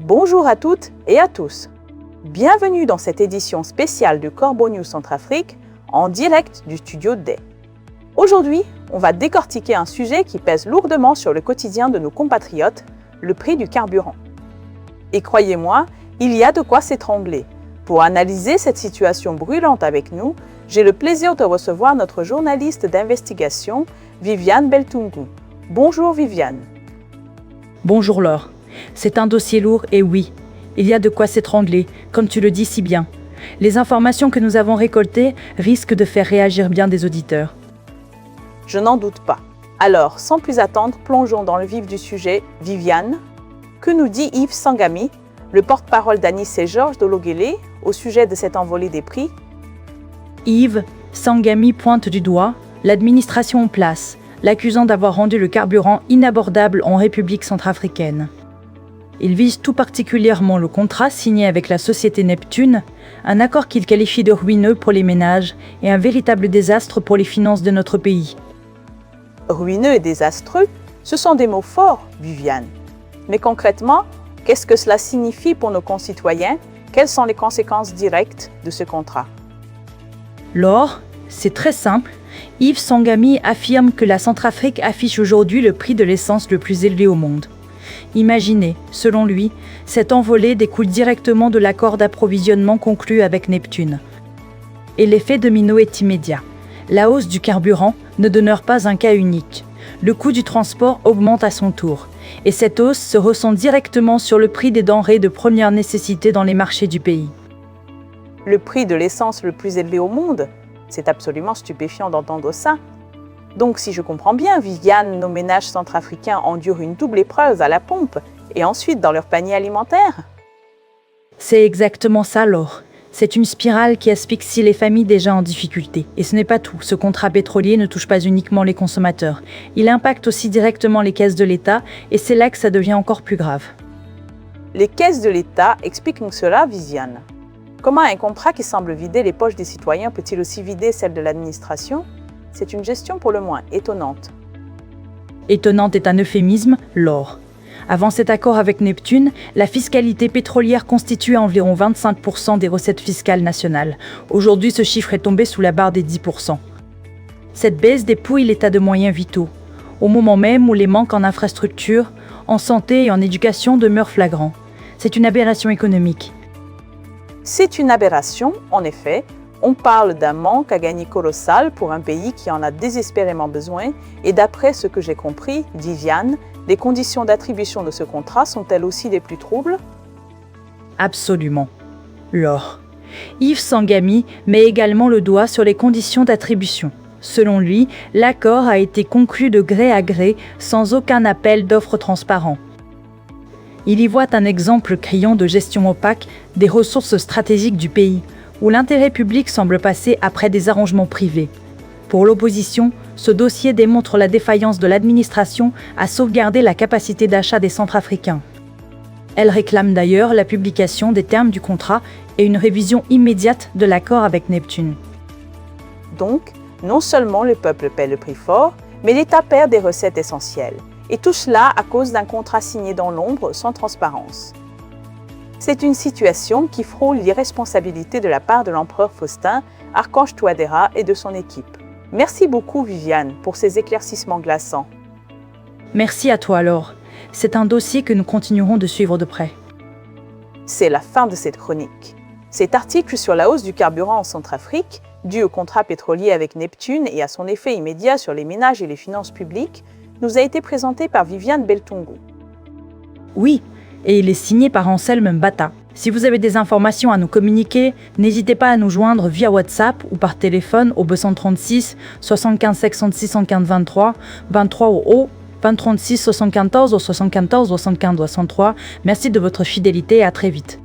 Bonjour à toutes et à tous. Bienvenue dans cette édition spéciale de Corbeau News Centrafrique en direct du studio DAY. Aujourd'hui, on va décortiquer un sujet qui pèse lourdement sur le quotidien de nos compatriotes, le prix du carburant. Et croyez-moi, il y a de quoi s'étrangler. Pour analyser cette situation brûlante avec nous, j'ai le plaisir de recevoir notre journaliste d'investigation, Viviane Beltungu. Bonjour Viviane. Bonjour Laure. C'est un dossier lourd et oui, il y a de quoi s'étrangler, comme tu le dis si bien. Les informations que nous avons récoltées risquent de faire réagir bien des auditeurs. Je n'en doute pas. Alors, sans plus attendre, plongeons dans le vif du sujet. Viviane, que nous dit Yves Sangami, le porte-parole d'Anis et Georges Dologuélé, au sujet de cette envolée des prix? Yves Sangami pointe du doigt l'administration en place, l'accusant d'avoir rendu le carburant inabordable en République centrafricaine. Il vise tout particulièrement le contrat signé avec la société Neptune, un accord qu'il qualifie de ruineux pour les ménages et un véritable désastre pour les finances de notre pays. Ruineux et désastreux, ce sont des mots forts, Viviane. Mais concrètement, qu'est-ce que cela signifie pour nos concitoyens? Quelles sont les conséquences directes de ce contrat? Laure, c'est très simple. Yves Sangami affirme que la Centrafrique affiche aujourd'hui le prix de l'essence le plus élevé au monde. Imaginez, selon lui, cette envolée découle directement de l'accord d'approvisionnement conclu avec Neptune. Et l'effet domino est immédiat. La hausse du carburant ne demeure pas un cas unique. Le coût du transport augmente à son tour. Et cette hausse se ressent directement sur le prix des denrées de première nécessité dans les marchés du pays. Le prix de l'essence le plus élevé au monde? C'est absolument stupéfiant d'entendre ça. Donc, si je comprends bien, Viviane, nos ménages centrafricains endurent une double épreuve à la pompe et ensuite dans leur panier alimentaire? C'est exactement ça, Laure. C'est une spirale qui asphyxie les familles déjà en difficulté. Et ce n'est pas tout. Ce contrat pétrolier ne touche pas uniquement les consommateurs. Il impacte aussi directement les caisses de l'État et c'est là que ça devient encore plus grave. Les caisses de l'État expliquent cela, Viviane. Comment un contrat qui semble vider les poches des citoyens peut-il aussi vider celles de l'administration? C'est une gestion pour le moins étonnante. Étonnante est un euphémisme, Laure. Avant cet accord avec Neptune, la fiscalité pétrolière constituait environ 25% des recettes fiscales nationales. Aujourd'hui, ce chiffre est tombé sous la barre des 10%. Cette baisse dépouille l'État de moyens vitaux, au moment même où les manques en infrastructures, en santé et en éducation demeurent flagrants. C'est une aberration économique. C'est une aberration, en effet. On parle d'un manque à gagner colossal pour un pays qui en a désespérément besoin et d'après ce que j'ai compris, Viviane, les conditions d'attribution de ce contrat sont-elles aussi les plus troubles? Absolument. Laure. Yves Sangami met également le doigt sur les conditions d'attribution. Selon lui, l'accord a été conclu de gré à gré sans aucun appel d'offres transparent. Il y voit un exemple criant de gestion opaque des ressources stratégiques du pays, où l'intérêt public semble passer après des arrangements privés. Pour l'opposition, ce dossier démontre la défaillance de l'administration à sauvegarder la capacité d'achat des Centrafricains. Elle réclame d'ailleurs la publication des termes du contrat et une révision immédiate de l'accord avec Neptune. Donc, non seulement le peuple paie le prix fort, mais l'État perd des recettes essentielles. Et tout cela à cause d'un contrat signé dans l'ombre sans transparence. C'est une situation qui frôle l'irresponsabilité de la part de l'empereur Faustin, Archange Touadéra et de son équipe. Merci beaucoup Viviane pour ces éclaircissements glaçants. Merci à toi Laure. C'est un dossier que nous continuerons de suivre de près. C'est la fin de cette chronique. Cet article sur la hausse du carburant en Centrafrique, dû au contrat pétrolier avec Neptune et à son effet immédiat sur les ménages et les finances publiques, nous a été présenté par Viviane Beltungu. Oui, et il est signé par Anselme Mbata. Si vous avez des informations à nous communiquer, n'hésitez pas à nous joindre via WhatsApp ou par téléphone au 236 75 56 115 23, 23 au 236 74 74 75 63. Merci de votre fidélité et à très vite.